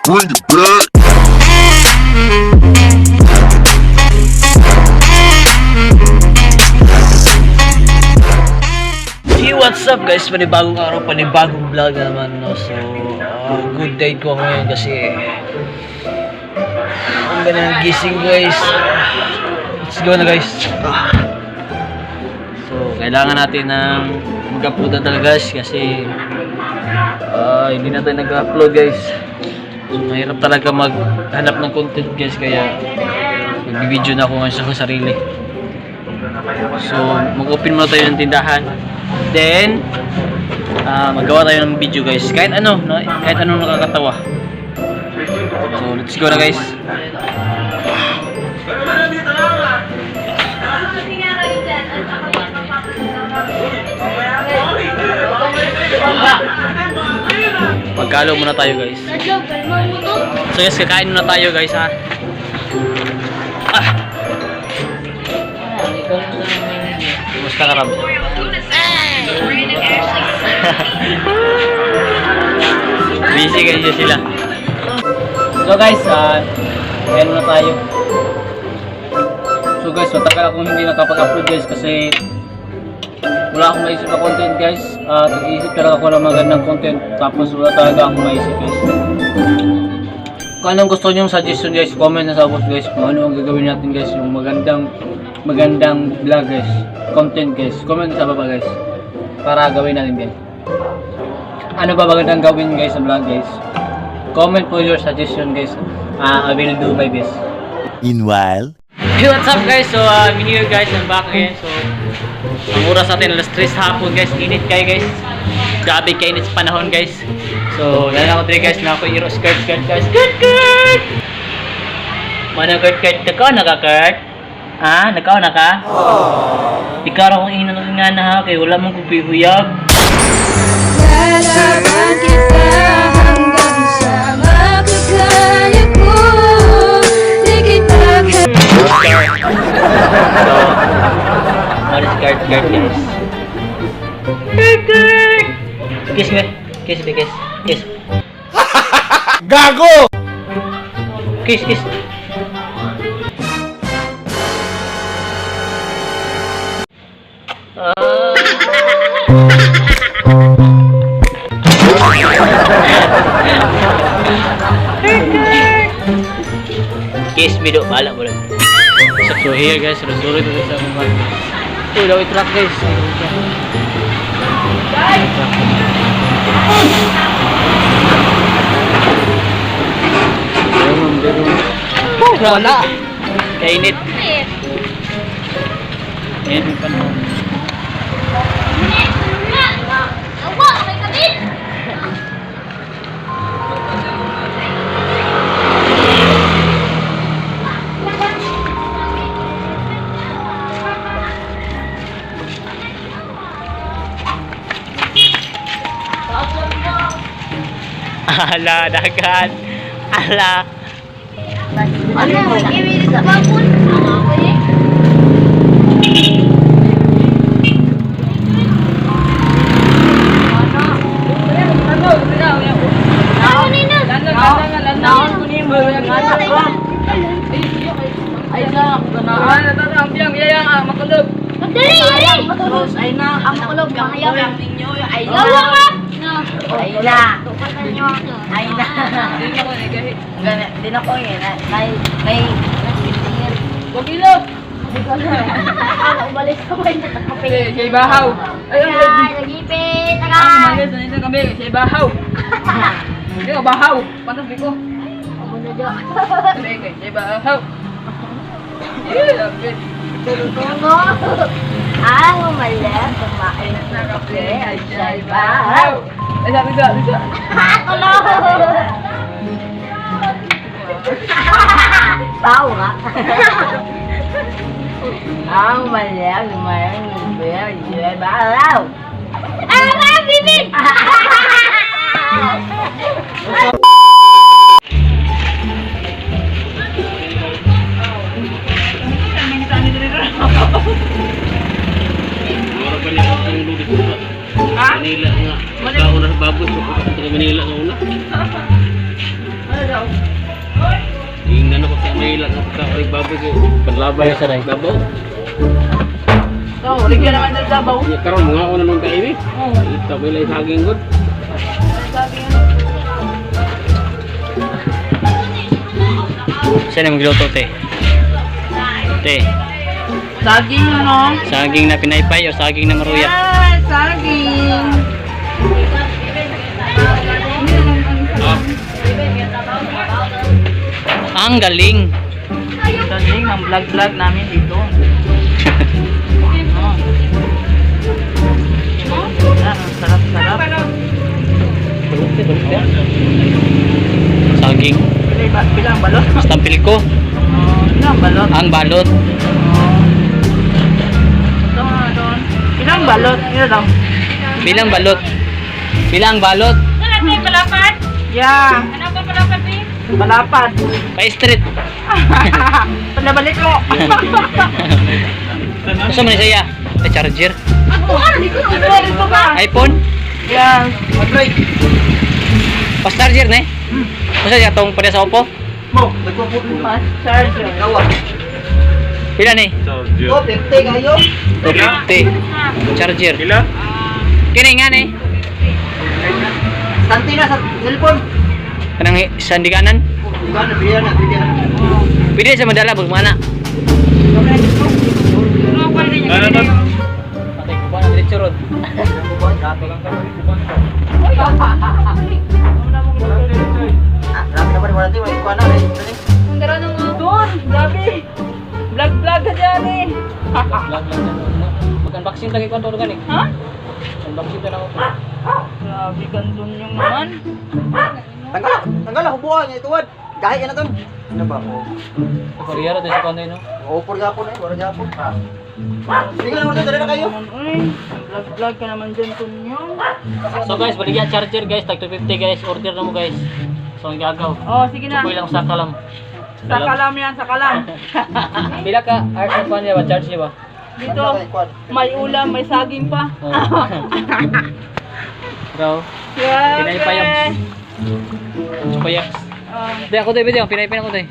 Bring it back. Hey, what's up guys? Panibagong araw, panibagong vlog naman, no? So, good day ko ngayon kasi ang ganda ng gising guys. Let's go na guys. So, kailangan natin ng mag-upload na talaga guys kasi hindi na tayo nag-upload guys. So, mahirap talaga maghanap ng content guys kaya mag-video na ako ngayon sa sarili. So, mag-open muna tayo ng tindahan. Then, magawa tayo ng video guys. Kahit anong nakakatawa. So, let's go na guys. Magkalo muna tayo guys. So guys, kakain muna tayo guys ha. Kumusta ka Ram? Busy guys sila. So guys, kaya muna tayo. So guys, matagal akong hindi nakapag-upload guys kasi wala akong maisip na content guys. Nag-iisip talaga ako ng magandang content tapos wala talaga akong maisip guys. Kung anong gusto nyo yung suggestion guys, comment na sa post guys kung ano ang gagawin natin guys, yung magandang vlog guys, content guys. Comment sa baba guys para gawin natin guys. Ano ba magandang gawin guys sa vlog guys? Comment po your suggestion guys. I will do my best. Meanwhile, Hey, what's up guys? So, I'm here guys, I'm back again. So, ang oras natin, alas 3 hapon guys. Init kayo guys. Grabe kainit sa panahon guys. So, dahil ako dito guys, na ako hero skirt guys. Skirt! Mana skirt? Naka-skirt? Ha? Nakaw na ka? Ikaw akong ina na ha, kaya wala mong kupihuyag. Lalaban kita hanggang sa makakaya ko. Di kita So, ano skirt guys. Skirt! Kiss me. Kiss. Gago! Kiss. Kiss me do, bahala mo lang. So here guys, sorry to sa mga. Oh, daw i-track guys. Wala. Kainit. Ayan yung panahon. Ala, dagat. Ala. Ano? Give sa bakul. Ako eh. Ay na, ang biyang yaya makulog. Madali! Ay na, ang makulog. Mahayaw ang ninyo. Ay na. Ay na. Ay na. Din ako yun. May Pagilog! umalis ko ba yung kape? Siya ibahaw. Ay, nagipit. Umalis na kami. Siya ibahaw. Hindi ko bahaw. Patas ko. Ako na dyan. Siya ibahaw. Tungo. Ang umalis. Kumain na kape. Ay, siya ibahaw. Bisa. Ako na. Tao nga. Ang umalis. Kumain na kape. Ay, siya ibahaw. Ang mga bibig! Manila nga. Kauna sa baboy. So, punta ka Manila nga una. ano ko kaya may ilang ako ka baboy ko panlabay sa ray baboy. So, ligyan naman ng sabaw. Ya karon mga una nung kaini. Oo. Ito bilay saging good. Saan yung magluto, te? Te, Saging, ano? saging na pinaypay o saging na maruya? Yes, saging. Ang galing! Saging ng vlog-vlog namin dito. Sarap-sarap. Saging. Bilang balot. Stampil ko. Bilang balot. Ang balot. Ito nga doon. Bilang balot. Ito daw. Bilang balot. Bilang balot. Palapad? Yeah. Ano ba palapad, eh? Palapad. Pa-street. Panabalik ko. Gusto mo na siya? May charger? Ito ba? iPhone? Yeah. Pa-charger na eh. Gusto siya itong pwede sa Oppo? Fast charger. Pila na eh? So, 250. Charger. Pila? Kini nga na eh. Santi na sa cellphone. Kanang sandiganan. Pwede sa madala pag mana. Ano to? Patay ko ba na diretso rod? Doon, gabi. Vlog-vlog ka dyan eh. Mag-unboxing lagi ko ang tulungan eh. Ha? Unboxing na ako. Grabe, gandun yung naman. Tanggal lah hubuan niya ituad. Gahi na ton. Ano ba ko? Korea rin sa kondo yun. Opor gapon eh, wala gapon. Sige lang mo na kayo. Uy, vlog-vlog ka naman dyan kunyong. So guys, baligyan charger guys. Tag 250 guys. Order na mo guys. So ang gagaw. Oh, sige na. Tukoy lang sa kalam. Sakalam yan, sakalam. Pila ka? Hours na pa niya ba? Charge niya ba? Dito, may ulam, may saging pa. Oo. Bro, Grabe. pinaypayang. Supayaks. Hindi ako tayo video. Pinaypayan ako tayo.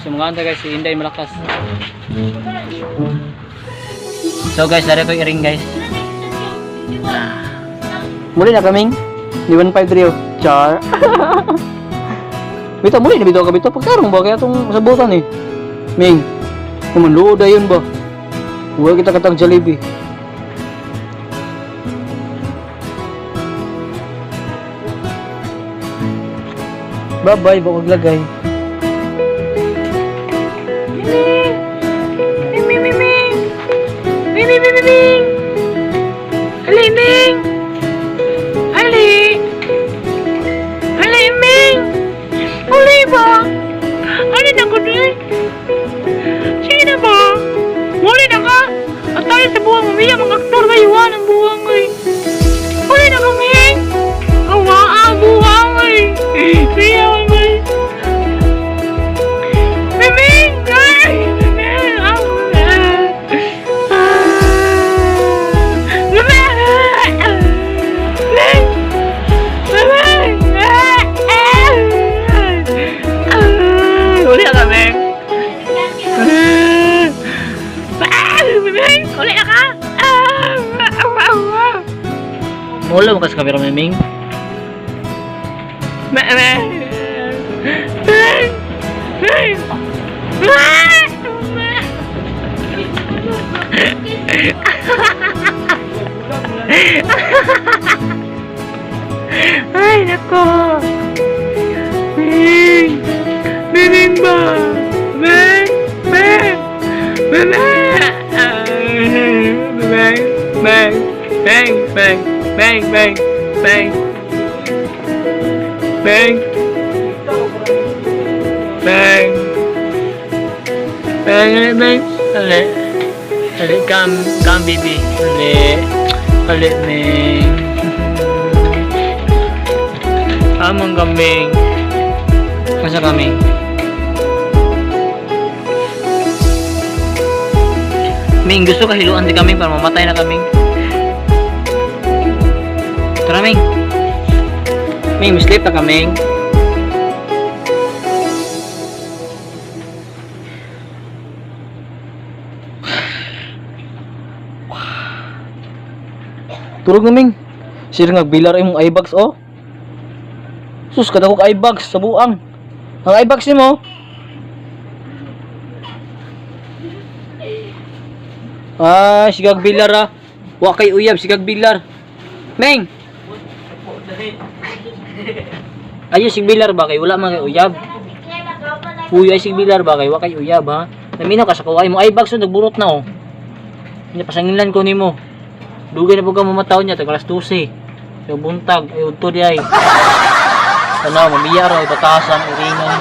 So mga anta guys, si Inday malakas. So guys, dari ko i-ring guys. Muli na kaming. Di 153 char. Bito muli na bito ka bito. Pagkarong ba kaya itong sabutan eh. Ming, naman luda yun ba? Huwag kita katang Jollibee. Bye-bye, bakog lagay. Mga aktor kayuan ang buwang ay. Huli na kami. Awa ang buwang ay. Siya ay. Miming! Ay! Miming! Ako na! Miming! Miming! Miming! Huli na kami. Miming! Huli na ka! Mula mo kasi kamera Miming. Ay, nako. Miming ba? Miming! Miming! Miming! Bang! Bang! Bang! Bang! Bang! Bang! Bang! Bang! Bang! Bang! Ale! Ale! Come baby! Ale! Ale! Ming! Amang kambing! Masa kami? Ming, gusto ka hiluan di kami para mamatay na kami. Tara Ming. Ming, sleep na kami. Turog naming. Sir nga bilar imong eyebags oh. Sus kada ko eyebags sa buang. Ang eyebags nimo. Sigag bilar ah. Wa kay uyab sigag bilar. Meng. Ayo sig bilar ba kay wala man kay uyab. Uy ay sig bilar ba kay wa kay uyab ha. Naminaw ka sa kuway mo eyebags so nagburot na oh. Nya pasangilan ko nimo. Dugay na po ka mamataw niya tag alas 12. So buntag ay udto di ay. Ano, mamiya raw batasan irinon.